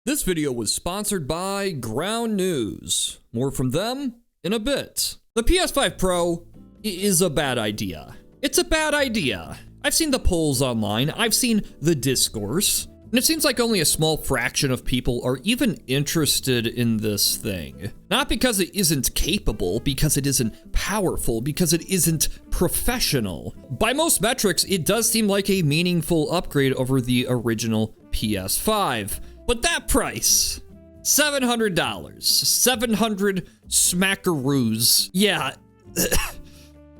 This video was sponsored by Ground News. More from them in a bit. The PS5 Pro is a bad idea. It's a bad idea. I've seen the polls online, I've seen the discourse, and it seems like only a small fraction of people are even interested in this thing. Not because it isn't capable, because it isn't powerful, because it isn't professional. By most metrics, it does seem like a meaningful upgrade over the original PS5. But that price, $700, 700 smackaroos. Yeah,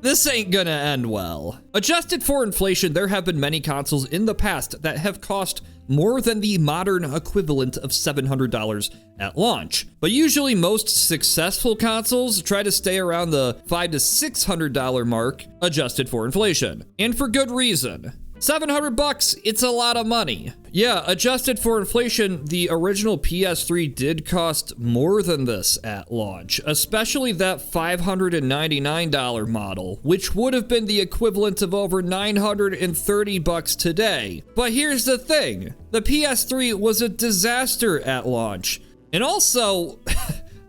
this ain't gonna end well. Adjusted for inflation, there have been many consoles in the past that have cost more than the modern equivalent of $700 at launch. But usually most successful consoles try to stay around the $500 to $600 mark, adjusted for inflation. And for good reason. $700, it's a lot of money. Yeah, adjusted for inflation, the original PS3 did cost more than this at launch, especially that $599 model, which would have been the equivalent of over $930 today. But here's the thing, the PS3 was a disaster at launch. And also,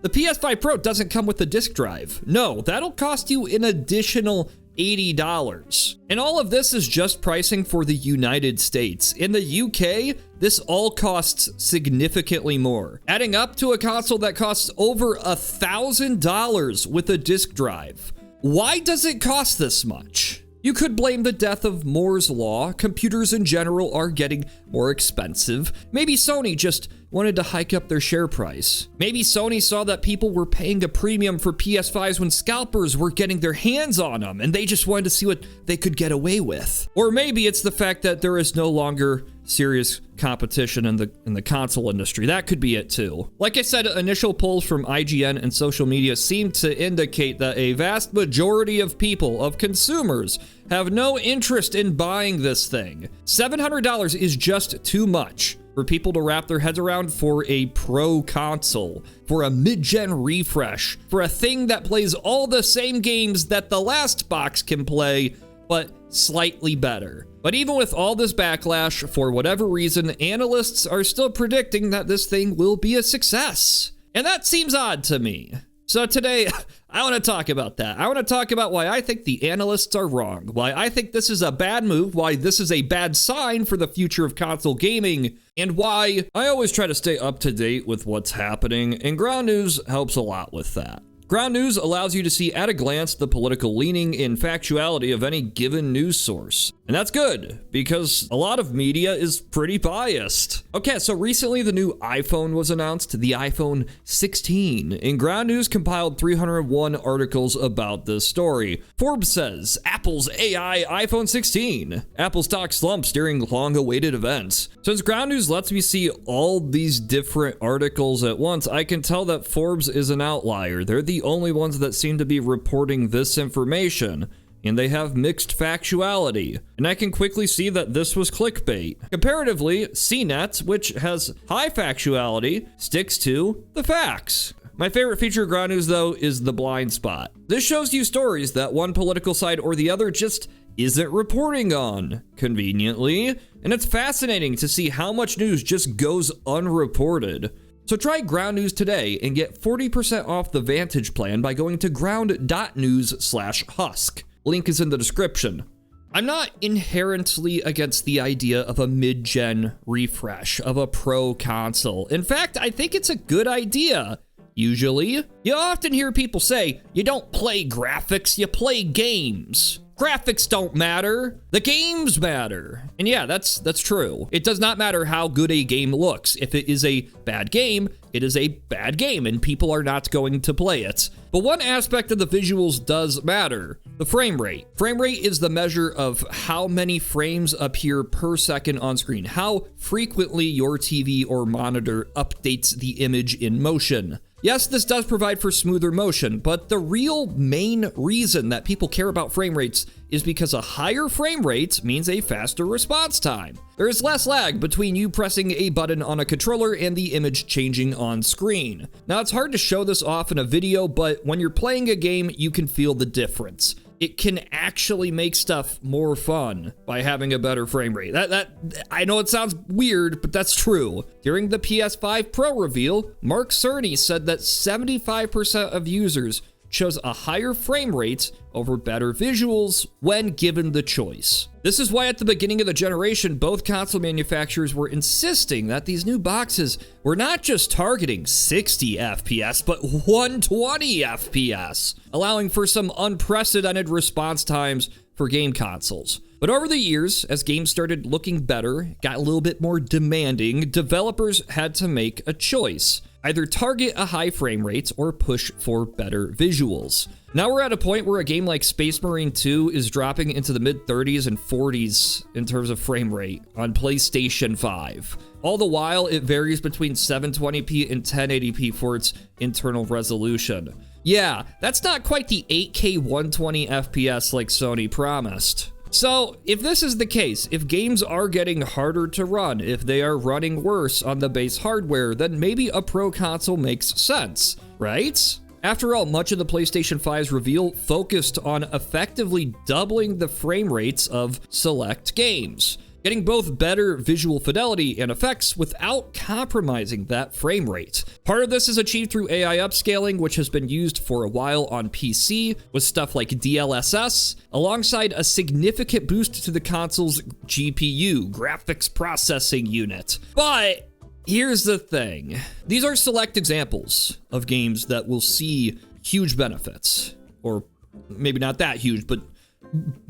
the PS5 Pro doesn't come with a disk drive. No, that'll cost you an additional $80. And all of this is just pricing for the United States. In the UK, this all costs significantly more, adding up to a console that costs over $1,000 with a disk drive. Why does it cost this much? You could blame the death of Moore's Law. Computers in general are getting more expensive. Maybe Sony just wanted to hike up their share price. Maybe Sony saw that people were paying a premium for PS5s when scalpers were getting their hands on them, and they just wanted to see what they could get away with. Or maybe it's the fact that there is no longer serious competition in the console industry. That could be it too. Like I said, initial polls from IGN and social media seem to indicate that a vast majority of people, of consumers, have no interest in buying this thing. $700 is just too much for people to wrap their heads around for a pro console, for a mid-gen refresh, for a thing that plays all the same games that the last box can play, but slightly better. But even with all this backlash, for whatever reason, analysts are still predicting that this thing will be a success. And that seems odd to me. So today, I want to talk about that. I want to talk about why I think the analysts are wrong, why I think this is a bad move, why this is a bad sign for the future of console gaming, and why I always try to stay up to date with what's happening, and Ground News helps a lot with that. Ground News allows you to see at a glance the political leaning and factuality of any given news source. And that's good, because a lot of media is pretty biased. Okay, so recently the new iPhone was announced, the iPhone 16, and Ground News compiled 301 articles about this story. Forbes says, Apple's AI iPhone 16. Apple stock slumps during long-awaited events. Since Ground News lets me see all these different articles at once, I can tell that Forbes is an outlier. They're the only ones that seem to be reporting this information, and they have mixed factuality. And I can quickly see that this was clickbait. Comparatively, CNET, which has high factuality, sticks to the facts. My favorite feature of Ground News, though, is the blind spot. This shows you stories that one political side or the other just isn't reporting on, conveniently. And it's fascinating to see how much news just goes unreported. So try Ground News today and get 40% off the Vantage plan by going to ground.news/husk. Link is in the description. I'm not inherently against the idea of a mid-gen refresh of a pro console. In fact, I think it's a good idea. Usually, you often hear people say, you don't play graphics, you play games. Graphics don't matter, the games matter. And yeah, that's true. It does not matter how good a game looks. If it is a bad game, it is a bad game and people are not going to play it. But one aspect of the visuals does matter, the frame rate. Frame rate is the measure of how many frames appear per second on screen, how frequently your TV or monitor updates the image in motion. Yes, this does provide for smoother motion, but the real main reason that people care about frame rates is because a higher frame rate means a faster response time. There is less lag between you pressing a button on a controller and the image changing on screen. Now, it's hard to show this off in a video, but when you're playing a game, you can feel the difference. it can actually make stuff more fun by having a better frame rate. That I know it sounds weird, but that's true. During the PS5 Pro reveal, Mark Cerny said that 75% of users chose a higher frame rate over better visuals when given the choice. This is why at the beginning of the generation, both console manufacturers were insisting that these new boxes were not just targeting 60 FPS, but 120 FPS, allowing for some unprecedented response times for game consoles. But over the years, as games started looking better, got a little bit more demanding, developers had to make a choice. Either target a high frame rate or push for better visuals. Now we're at a point where a game like Space Marine 2 is dropping into the mid-30s and 40s in terms of frame rate on PlayStation 5. All the while, it varies between 720p and 1080p for its internal resolution. Yeah, that's not quite the 8K 120 FPS like Sony promised. So, if this is the case, if games are getting harder to run, if they are running worse on the base hardware, then maybe a Pro console makes sense, right? After all, much of the PlayStation 5's reveal focused on effectively doubling the frame rates of select games, getting both better visual fidelity and effects without compromising that frame rate. Part of this is achieved through AI upscaling, which has been used for a while on PC with stuff like DLSS, alongside a significant boost to the console's GPU, graphics processing unit. But here's the thing. These are select examples of games that will see huge benefits, or maybe not that huge, but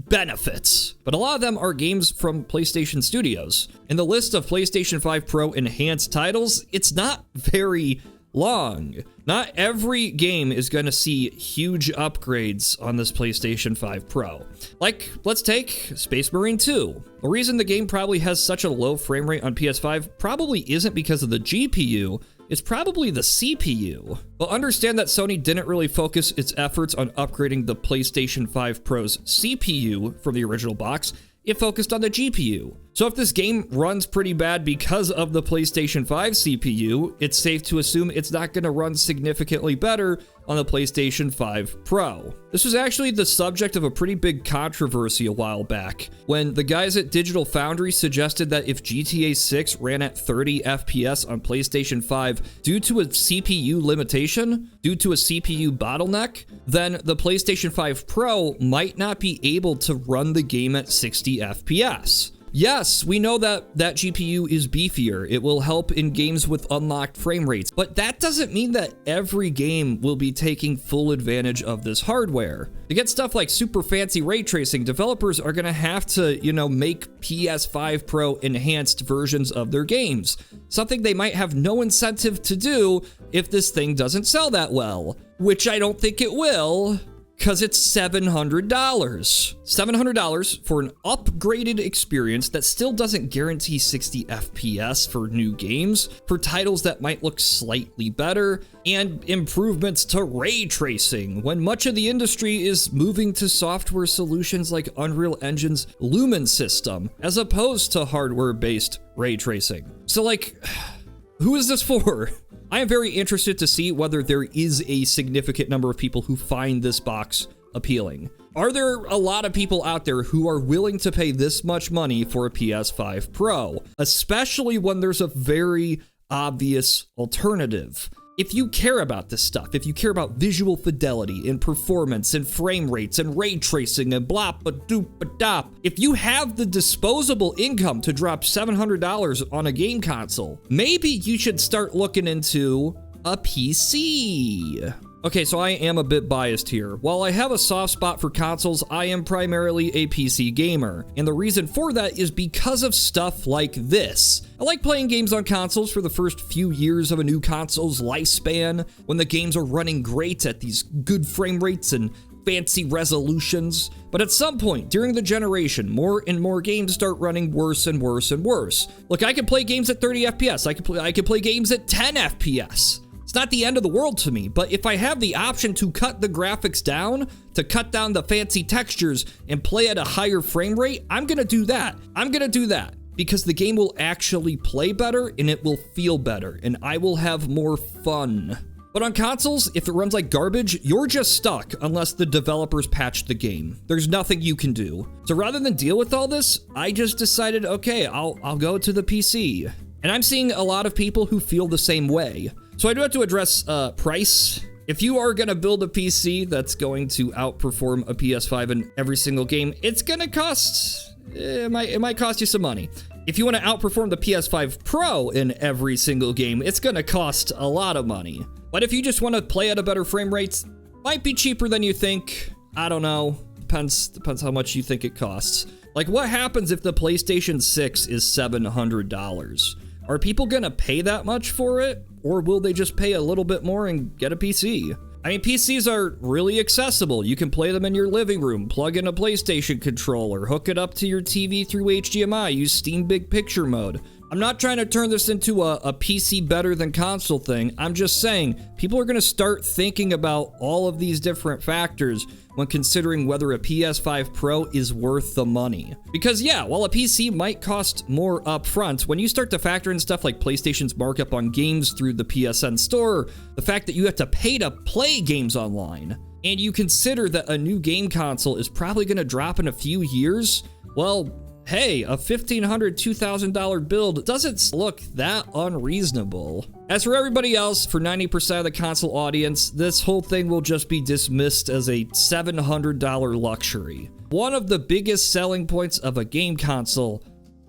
benefits. But a lot of them are games from PlayStation Studios. In the list of PlayStation 5 Pro enhanced titles, it's not very long. Not every game is going to see huge upgrades on this PlayStation 5 Pro. Like, let's take Space Marine 2. The reason the game probably has such a low frame rate on PS5 probably isn't because of the GPU, it's probably the CPU. But understand that Sony didn't really focus its efforts on upgrading the PlayStation 5 Pro's CPU from the original box. It focused on the GPU. So if this game runs pretty bad because of the PlayStation 5 CPU, it's safe to assume it's not going to run significantly better on the PlayStation 5 Pro. This was actually the subject of a pretty big controversy a while back, when the guys at Digital Foundry suggested that if GTA 6 ran at 30 FPS on PlayStation 5 due to a CPU limitation, due to a CPU bottleneck, then the PlayStation 5 Pro might not be able to run the game at 60 FPS. Yes, we know that GPU is beefier. It will help in games with unlocked frame rates, but that doesn't mean that every game will be taking full advantage of this hardware. To get stuff like super fancy ray tracing, developers are gonna have to, make PS5 Pro enhanced versions of their games. Something they might have no incentive to do if this thing doesn't sell that well, which I don't think it will. Because it's $700. $700 for an upgraded experience that still doesn't guarantee 60 FPS for new games, for titles that might look slightly better, and improvements to ray tracing, when much of the industry is moving to software solutions like Unreal Engine's Lumen system, as opposed to hardware-based ray tracing. So who is this for? I am very interested to see whether there is a significant number of people who find this box appealing. Are there a lot of people out there who are willing to pay this much money for a PS5 Pro, especially when there's a very obvious alternative? If you care about this stuff, if you care about visual fidelity and performance and frame rates and ray tracing and blah-ba-doop-ba-dop, if you have the disposable income to drop $700 on a game console, maybe you should start looking into a PC. Okay, so I am a bit biased here. While I have a soft spot for consoles, I am primarily a PC gamer. And the reason for that is because of stuff like this. I like playing games on consoles for the first few years of a new console's lifespan, when the games are running great at these good frame rates and fancy resolutions. But at some point during the generation, more and more games start running worse and worse and worse. Look, I can play games at 30 FPS. I can play games at 10 FPS. It's not the end of the world to me, but if I have the option to cut the graphics down, to cut down the fancy textures and play at a higher frame rate, I'm gonna do that. Because the game will actually play better and it will feel better and I will have more fun. But on consoles, if it runs like garbage, you're just stuck unless the developers patch the game. There's nothing you can do. So rather than deal with all this, I just decided, okay, I'll go to the PC. And I'm seeing a lot of people who feel the same way. So I do have to address price. If you are gonna build a PC that's going to outperform a PS5 in every single game, it's gonna cost, it might cost you some money. If you want to outperform the PS5 Pro in every single game, it's gonna cost a lot of money. But if you just want to play at a better frame rates, might be cheaper than you think. I don't know. Depends how much you think it costs. Like, what happens if the PlayStation 6 is $700? Are people gonna pay that much for it? Or will they just pay a little bit more and get a PC? I mean, PCs are really accessible. You can play them in your living room, plug in a PlayStation controller, hook it up to your TV through HDMI, use Steam Big Picture mode. I'm not trying to turn this into a PC better than console thing. I'm just saying people are going to start thinking about all of these different factors when considering whether a PS5 Pro is worth the money. Because yeah, while a PC might cost more upfront, when you start to factor in stuff like PlayStation's markup on games through the PSN store, the fact that you have to pay to play games online, and you consider that a new game console is probably going to drop in a few years, well, hey, a $1,500, $2,000 build doesn't look that unreasonable. As for everybody else, for 90% of the console audience, this whole thing will just be dismissed as a $700 luxury. One of the biggest selling points of a game console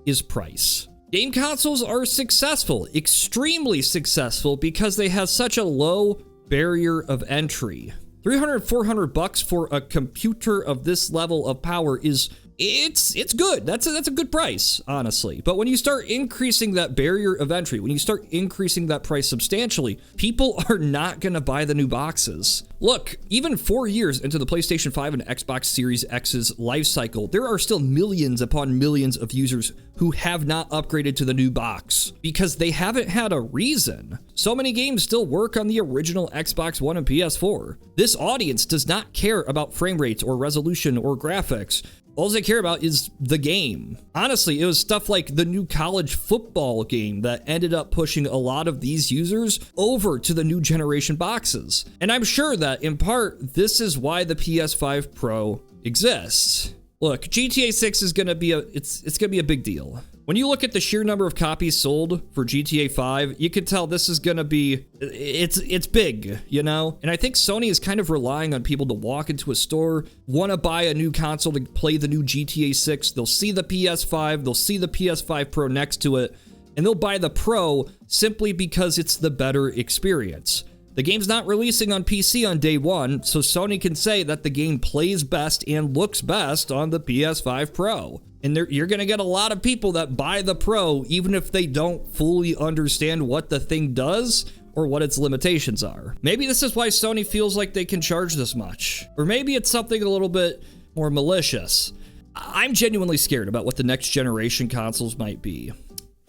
is price. Game consoles are successful, extremely successful, because they have such a low barrier of entry. $300, $400 for a computer of this level of power is it's good. That's a good price, honestly. But when you start increasing that barrier of entry, when you start increasing that price substantially, people are not going to buy the new boxes. Look, even 4 years into the PlayStation 5 and Xbox Series X's life cycle, there are still millions upon millions of users who have not upgraded to the new box because they haven't had a reason. So many games still work on the original Xbox One and PS4. This audience does not care about frame rates or resolution or graphics. All they care about is the game. Honestly, it was stuff like the new college football game that ended up pushing a lot of these users over to the new generation boxes. And I'm sure that in part, this is why the PS5 Pro exists. Look, GTA 6 is gonna be it's gonna be a big deal. When you look at the sheer number of copies sold for GTA 5, you can tell this is gonna be, it's big, you know? And I think Sony is kind of relying on people to walk into a store, wanna buy a new console to play the new GTA 6, they'll see the PS5, they'll see the PS5 Pro next to it, and they'll buy the Pro simply because it's the better experience. The game's not releasing on PC on day one, so Sony can say that the game plays best and looks best on the PS5 Pro. And you're gonna get a lot of people that buy the Pro even if they don't fully understand what the thing does or what its limitations are. Maybe this is why Sony feels like they can charge this much. Or maybe it's something a little bit more malicious. I'm genuinely scared about what the next generation consoles might be.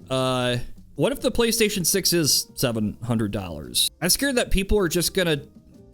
What if the PlayStation 6 is $700? I'm scared that people are just gonna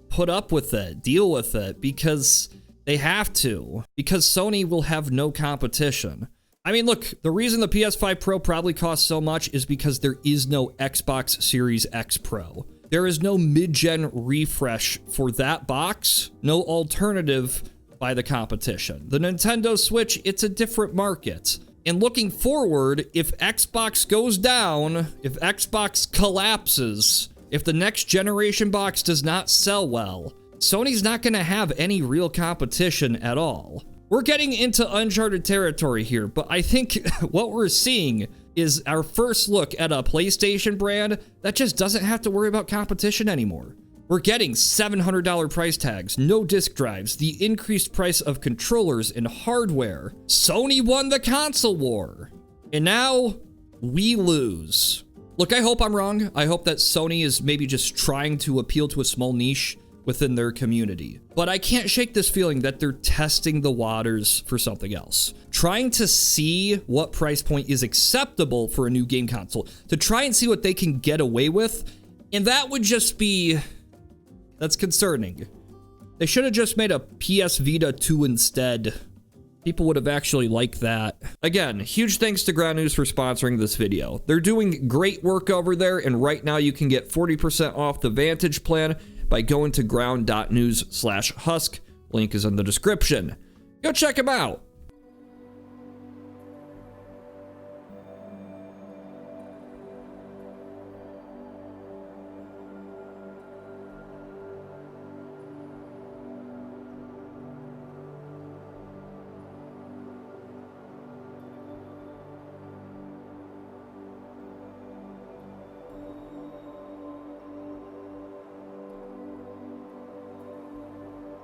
put up with it, deal with it, because they have to, because Sony will have no competition. I mean, look, the reason the PS5 Pro probably costs so much is because there is no Xbox Series X Pro. There is no mid-gen refresh for that box, no alternative by the competition. The Nintendo Switch, it's a different market. And looking forward, if Xbox goes down, if Xbox collapses, if the next generation box does not sell well, Sony's not going to have any real competition at all. We're getting into uncharted territory here, but I think what we're seeing is our first look at a PlayStation brand that just doesn't have to worry about competition anymore. We're getting $700 price tags, no disc drives, the increased price of controllers and hardware. Sony won the console war, and now we lose. Look, I hope I'm wrong. I hope that Sony is maybe just trying to appeal to a small niche within their community. But I can't shake this feeling that they're testing the waters for something else. Trying to see what price point is acceptable for a new game console, to try and see what they can get away with, and that would just be, that's concerning. They should have just made a PS Vita 2 instead. People would have actually liked that. Again, huge thanks to Ground News for sponsoring this video. They're doing great work over there, and right now you can get 40% off the Vantage plan by going to ground.news/husk. Link is in the description. Go check them out.